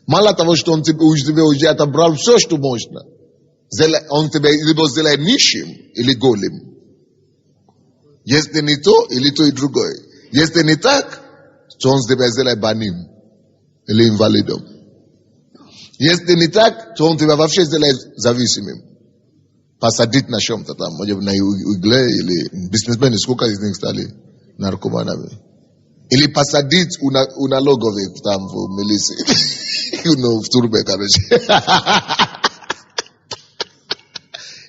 S1: Мало того, что он тебе уже отобрал все, что можно. Он тебя либо сделает нищим или голым. Este ni to, ili to i drugoj. Este ni tak, to on zdebezela banim. Ili invalidom. Este ni tak, to on te vavavše zdela zavisimim. Pasadit na shom tatam. Moja na ugle, ili businessman iskuka izning stali. Narkomana me. Ili pasadit una logo ve tam vo melisi. Turbe karesh.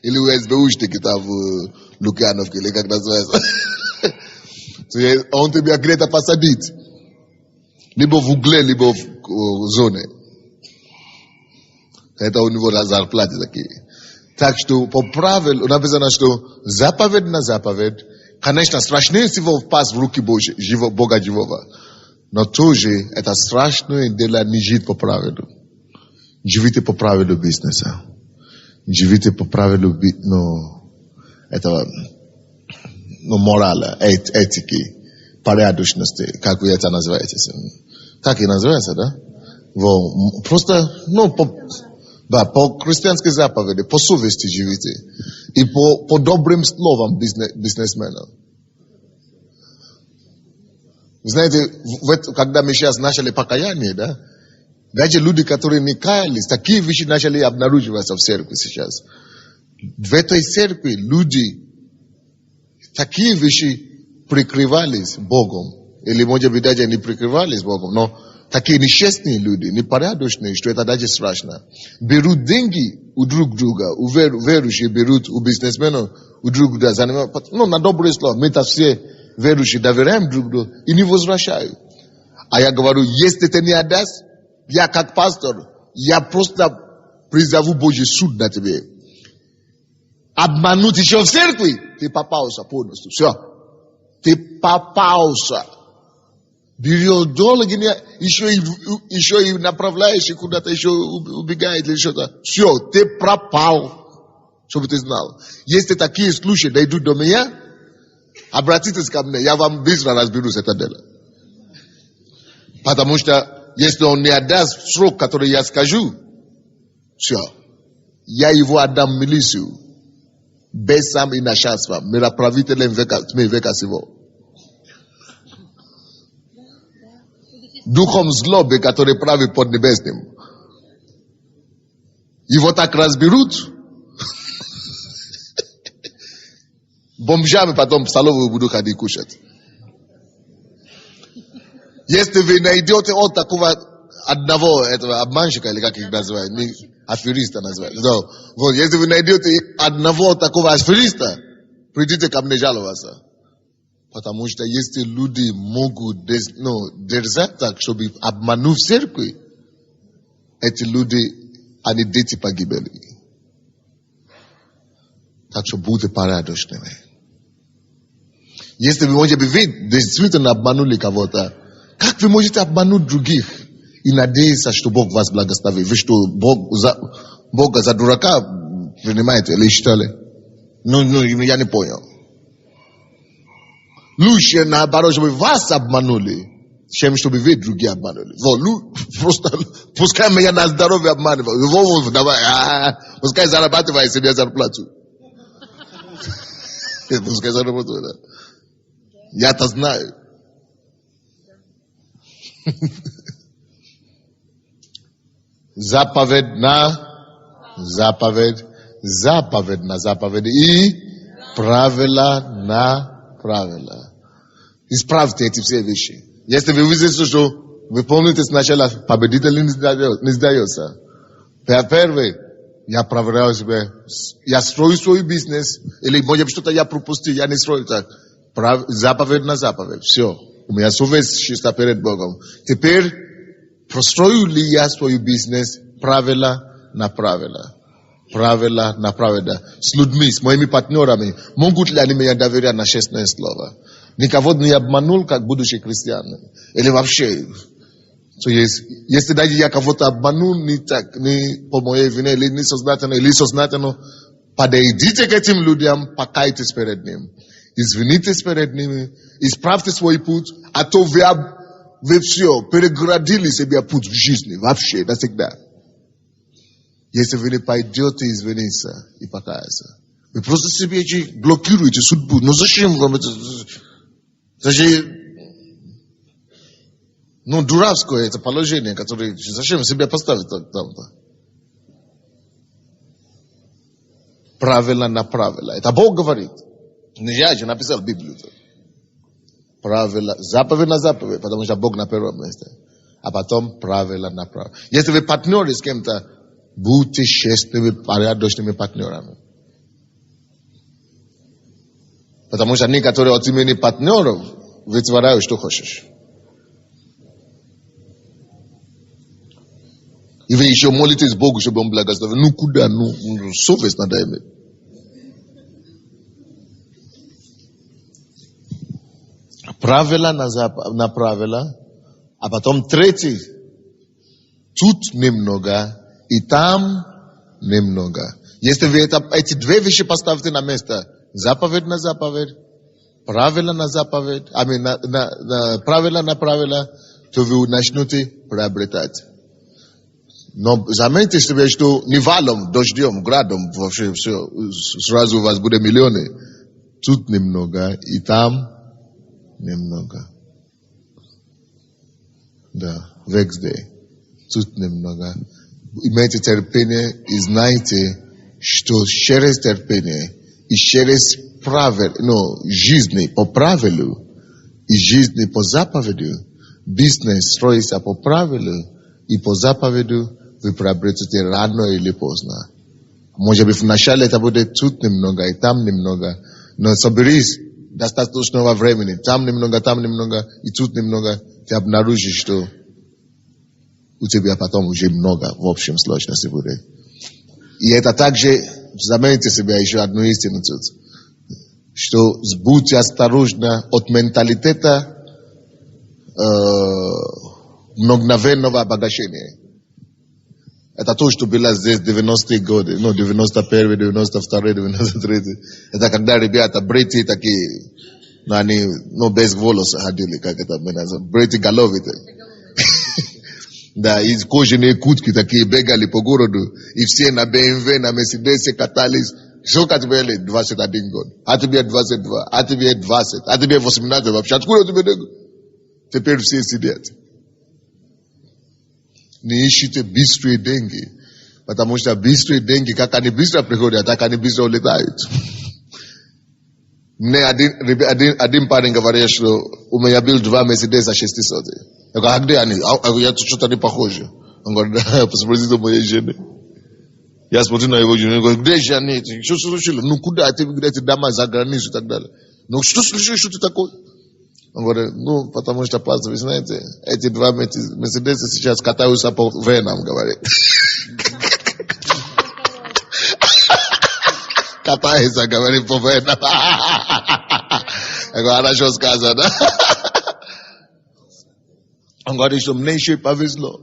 S1: Ili USB ušte kitav Lukianov ke lekak nazveza. So on te bia greta pasadit. Libo vugle, libo zone. Это у него зарплата такие. Так что по правилу написано, что заповедь на заповедь, конечно, страшнее всего впасть в руки Бога живого. Но тоже это страшное дело не жить по правилу. Живите по правилу бизнеса. Живите по правилу этого, морала, этики, порядочности, как вы это называете. Так и называется, да? Просто, по христианской заповеди, по совести живите. И по добрым словам бизнесменов. Знаете, когда мы сейчас начали покаяние, да, даже люди, которые не каялись, такие вещи начали обнаруживаться в церкви сейчас. В этой церкви люди такие вещи прикрывались Богом. Или, может быть, даже не прикрывались Богом, но такие несчастные люди, непорядочные, что это даже страшно. Берут деньги у друг друга, у верующих берут, у бизнесменов, у друг друга, на добрые слова. Мы-то все верующие доверяем друг другу и не возвращают. А я говорю, если ты не отдаст, я как пастор, я просто призову Божий суд на тебе. Обмануть еще в церкви, ты попался полностью. Все. Ты попался. Берешь долги, еще и направляешь, и куда-то еще убегает или что-то. Все, ты пропал, чтобы ты знал. Если такие случаи дойдут до меня, обратитесь ко мне, я вам быстро разберусь это дело. Потому что, если он не отдаст срок, который я скажу, все, я его отдам в милицию, без сам и начальства, мироправителем века сего. Духом злобы, который правит под небесным. Его так разберут, бомжами потом в столовую буду ходить кушать. Если вы найдете от такого одного этого обманщика, или как их называют, афериста называют. Вот, если вы найдете одного такого афериста, придите ко мне жаловаться. Потому что если люди могут держать так, чтобы обмануть церкви, эти люди, они дети погибели. Так что будьте порядочными. Если вы, может быть, вы действительно обманули кого-то, как вы можете обмануть других и надеяться, что Бог вас благословит? Вы что, Бога за дурака принимаете или что ли? Я не понял. Лучше наоборот, чтобы вас обманули, чем чтобы вы другие обманули. Просто пускай меня на здоровье обманывают. Давай, пускай зарабатывай себе зарплату. Пускай зарабатывай, да. Я-то знаю. Заповедь на заповедь, заповедь на заповедь и правила на правила. Исправьте эти все вещи. Если вы видите, что вы помните сначала, победитель не сдается. Первый, я проверяю себя, я строю свой бизнес, или может что-то я пропустил, я не строю так. Заповедь на заповедь. Все. У меня совесть чиста перед Богом. Теперь, прострою ли я свой бизнес правила на правила? Правила на правила. С людьми, с моими партнерами. Могут ли они меня доверять на честное слово? Никого не обманул, как будущий христианин. Или вообще. Если даже я кого-то обманул, не по моей вине, или несознательно, или сознательно, подойдите к этим людям, покайтесь перед ним. Извинитесь перед ними, исправьте свой путь, а то вы все переградили себе путь в жизни, вообще, навсегда. Если вы не пойдете извиниться и покаяться, Вы просто себе блокируете судьбу. Ну зачем вам это? Дурацкое это положение, которое зачем себя поставить там-то? Правило на правило. Это Бог говорит. Не я же написал Библию. Правило, заповедь на заповедь, потому что Бог на первом месте. А потом правило на правило. Если вы партнеры с кем-то, будьте честными, порядочными партнерами. Потому что они, которые от имени партнеров, вытворяют, что хочешь. И вы еще молитесь Богу, чтобы Он благословил. Ну куда? Совесть надо иметь. Правила на правила, а потом третий. Тут немного, и там немного. Если вы эти две вещи поставите на место, заповедь на заповедь, правила на заповедь, правила на правила, то вы начнете приобретать. Но заметьте себе, что не валом, дождем, градом, вообще все, сразу у вас будет миллионы. Тут немного, и там немного. Да, везде. Тут немного. Имейте терпение и знайте, что через терпение и через жизни по правилу и жизни по заповеду, бизнес строится по правилу и по заповеду, вы приобретете рано или поздно. Может быть, вначале это будет тут немного и там немного, но соберись достаточного времени, там немного, и тут немного, ты обнаружишь, что у тебя потом уже много в общем сложности будет. И это также, заметьте себя еще одну истину тут, что будьте осторожны от менталитета мгновенного обогащения. Это то, что было здесь в 90-е годы, 91-й, 92-й, 93-й. Это когда ребята, бриты такие, они, без волоса ходили, как это называется, бриты головитые. Да, и кожаные куртки такие бегали по городу, и все на BMW, на Mercedes катались. Сколько тебе лет? 21 год. А тебе 22, а тебе 20, а тебе 18 вообще. Откуда тебе деньги? Теперь все сидят. Не ищите быстрые деньги, потому что быстрые деньги, как они быстро приходят, так они быстро улетают. Мне один парень говорил, что у меня был 2 Mercedes за 600. Я говорю, а где они? Я что-то не похоже. Он говорит, да, посмотрите на моей жены. Я смотрю на его жену, говорю, где же они? Что случилось? Куда ты, где ты дома за границу и так далее? Что случилось, что ты такой? Он говорит, потому что, пастор, вы знаете, эти 2 Мерседеса сейчас катаются по венам, говорит. Катается, говорит, по венам. Я говорю, хорошо сказано. Он говорит, что мне еще и повезло.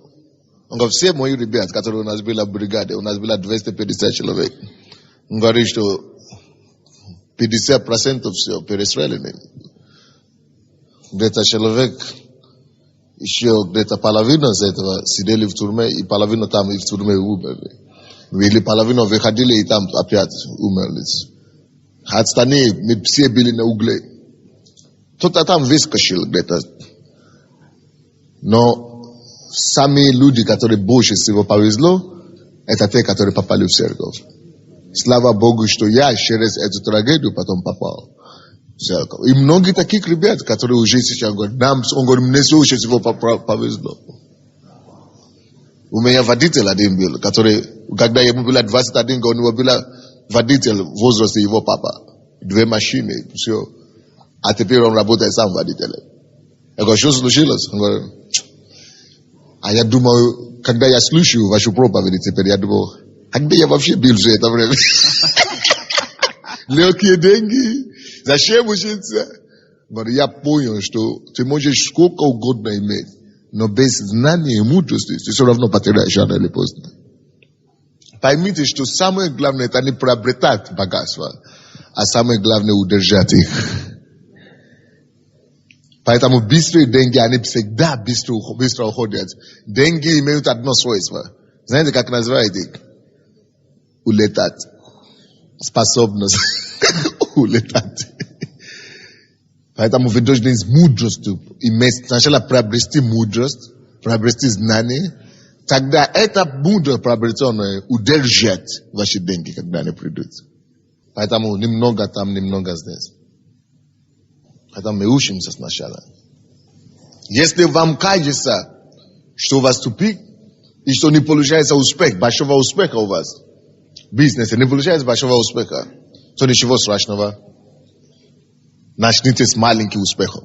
S1: Он говорит, все мои ребята, которые у нас были в бригаде, у нас было 250 человек. Он говорит, что 50% все перестреляны. Где-то человек, еще где-то половина из этого сидели в тюрьме, и половина там и в тюрьме умерли. Или половина выходили и там опять умерли. А остальные мы все были на угле. Кто-то там выскочил где-то. Но сами люди, которые больше всего повезло, это те, которые попали в церковь. Слава Богу, что я через эту трагедию потом попал. И многие таких ребят, которые уже сейчас говорят, он говорит, мне очень всего повезло. У меня водитель один был, который, когда ему было 21 год, у него был водитель в возрасте его папа. 2 машины, все. А теперь он работает сам водителем. Я говорю, что случилось? Он говорит, а я думаю, когда я слушаю вашу проповедь, теперь я думаю, а где я вообще был все это время? Легкие деньги. Зачем учиться? Говорю, я понял, что ты можешь сколько угодно иметь, но без знания и мудрости ты все равно потеряешь рано или поздно. Поймите, что самое главное это не приобретать богатство, а самое главное удержать их. Поэтому быстрые деньги, они всегда быстро уходят. Деньги имеют одно свойство. Знаете, как называют их? Улетать. способность улетать. Поэтому вы должны с мудростью иметь, сначала приобрести мудрость, приобрести знание, тогда эта мудрость приобретенная удержит ваши деньги, когда они придут. Поэтому немного там, немного здесь. Поэтому мы учимся сначала. Если вам кажется, что у вас тупик, и что не получается успех, большого успеха у вас в бизнесе, не получается большого успеха, то ничего страшного. Начните с маленьких успехов.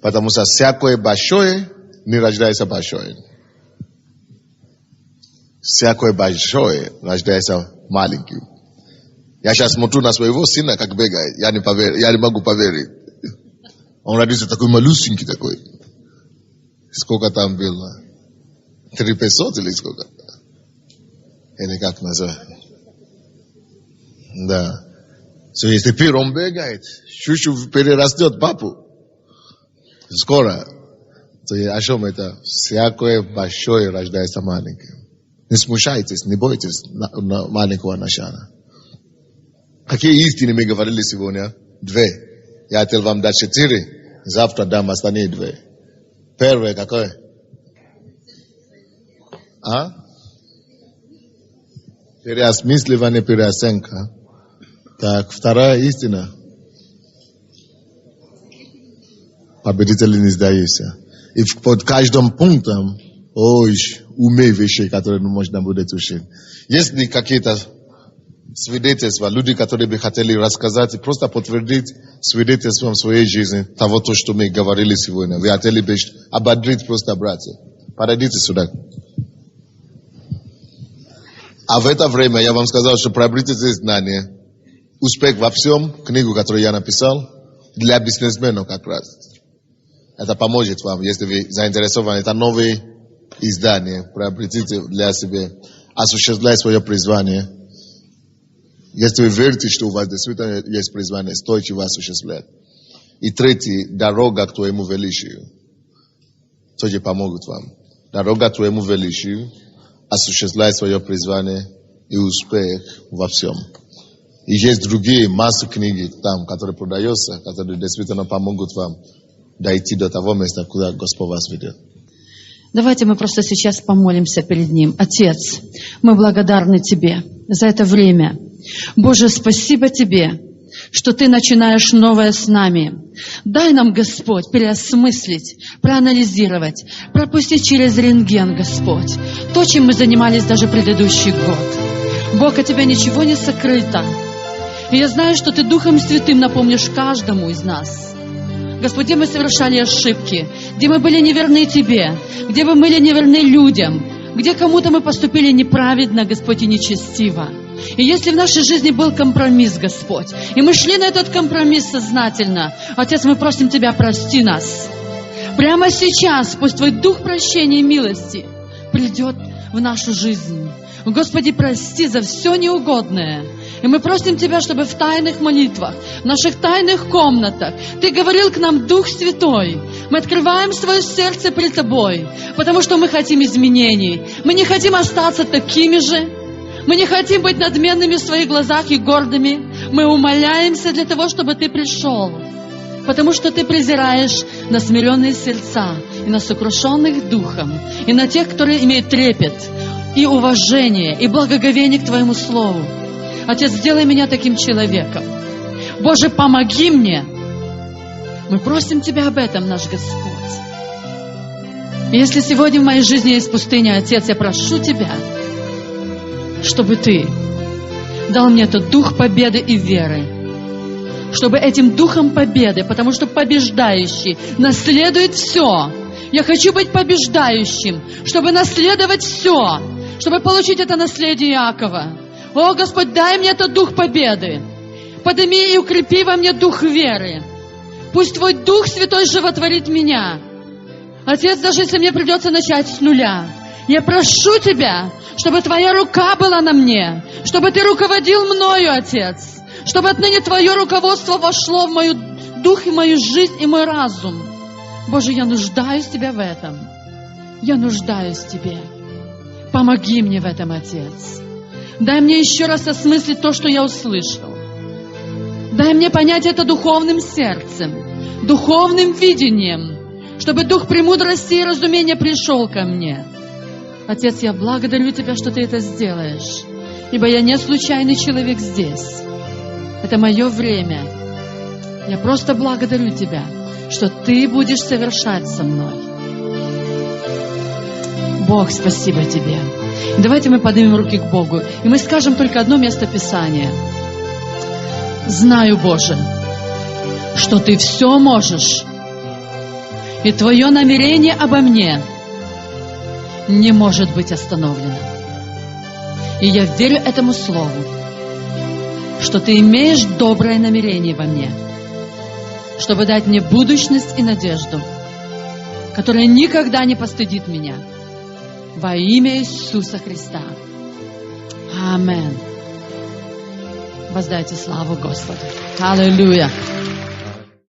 S1: Потому что всякое большое не рождается большое. Всякое большое рождается маленьким. Я сейчас смотрю на своего сына, как бегает. Я не могу поверить. Он родился такой малюсенький такой. Сколько там было? 300 или сколько? Или как называется? Да. So, если теперь он бегает, чуть-чуть перерастет папу. Скоро. То о чем это? Всякое большое рождается маленьким. Не смущайтесь, не бойтесь маленького начала. Какие истины мы говорили сегодня? 2. Я хотел вам дать 4. Завтра дам остальные 2. Первое какое? Переосмысливание, переоценка. Так, вторая истина. Победители не сдаются. И под каждым пунктом, умей вещи, которые можно будет учить. Есть ли какие-то свидетельства, люди, которые бы хотели рассказать и просто подтвердить свидетельством своей жизни того, что мы говорили сегодня? Вы хотели бы ободрить просто братья. Подойдите сюда. А в это время я вам сказал, что приобретите знания. Успех во всем, книгу, которую я написал, для бизнесменов как раз. Это поможет вам, если вы заинтересованы. Это новые издания. Приобретите для себя. Осуществляйте свое призвание. Если вы верите, что у вас действительно есть призвание, стойте его осуществлять. И 3. Дорога к твоему величию. Тоже помогут вам. Дорога к твоему величию. Осуществляй свое призвание и успех во всем. И есть другие массы книги там, которые продаются, которые действительно помогут вам дойти до того места, куда Господь вас ведет.
S3: Давайте мы просто сейчас помолимся перед Ним. Отец, мы благодарны Тебе за это время. Боже, спасибо Тебе, что Ты начинаешь новое с нами. Дай нам, Господь, переосмыслить, проанализировать, пропустить через рентген, Господь, то, чем мы занимались даже предыдущий год. Бог, от Тебя ничего не сокрыто. И я знаю, что Ты Духом Святым напомнишь каждому из нас. Господь, где мы совершали ошибки, где мы были неверны Тебе, где мы были неверны людям, где кому-то мы поступили неправедно, Господь, и нечестиво. И если в нашей жизни был компромисс, Господь, и мы шли на этот компромисс сознательно, Отец, мы просим Тебя, прости нас. Прямо сейчас пусть Твой Дух прощения и милости придет в нашу жизнь. Господи, прости за все неугодное. И мы просим Тебя, чтобы в тайных молитвах, в наших тайных комнатах Ты говорил к нам, Дух Святой. Мы открываем свое сердце пред Тобой, потому что мы хотим изменений. Мы не хотим остаться такими же. Мы не хотим быть надменными в своих глазах и гордыми. Мы умоляемся для того, чтобы Ты пришел. Потому что Ты презираешь на смиренные сердца и на сокрушенных духом, и на тех, которые имеют трепет и уважение, и благоговение к Твоему Слову. Отец, сделай меня таким человеком. Боже, помоги мне. Мы просим Тебя об этом, наш Господь. И если сегодня в моей жизни есть пустыня, Отец, я прошу Тебя, чтобы Ты дал мне этот дух победы и веры. Чтобы этим духом победы, потому что побеждающий наследует все. Я хочу быть побеждающим, чтобы наследовать все, чтобы получить это наследие Иакова. О, Господь, дай мне этот дух победы. Подними и укрепи во мне дух веры. Пусть Твой Дух Святой животворит меня. Отец, даже если мне придется начать с нуля, я прошу Тебя, чтобы Твоя рука была на мне, чтобы Ты руководил мною, Отец, чтобы отныне Твое руководство вошло в мою дух и мою жизнь и мой разум. Боже, я нуждаюсь в Тебя в этом. Я нуждаюсь в Тебе. Помоги мне в этом, Отец. Дай мне еще раз осмыслить то, что я услышал. Дай мне понять это духовным сердцем, духовным видением, чтобы дух премудрости и разумения пришел ко мне. Отец, я благодарю Тебя, что Ты это сделаешь, ибо я не случайный человек здесь. Это мое время. Я просто благодарю Тебя, что Ты будешь совершать со мной. Бог, спасибо Тебе. Давайте мы поднимем руки к Богу, и мы скажем только одно место Писания. Знаю, Боже, что Ты все можешь, и Твое намерение обо мне не может быть остановлено. И я верю этому слову, что Ты имеешь доброе намерение во мне, чтобы дать мне будущность и надежду, которая никогда не постыдит меня. Во имя Иисуса Христа. Аминь. Воздайте славу Господу. Аллилуйя.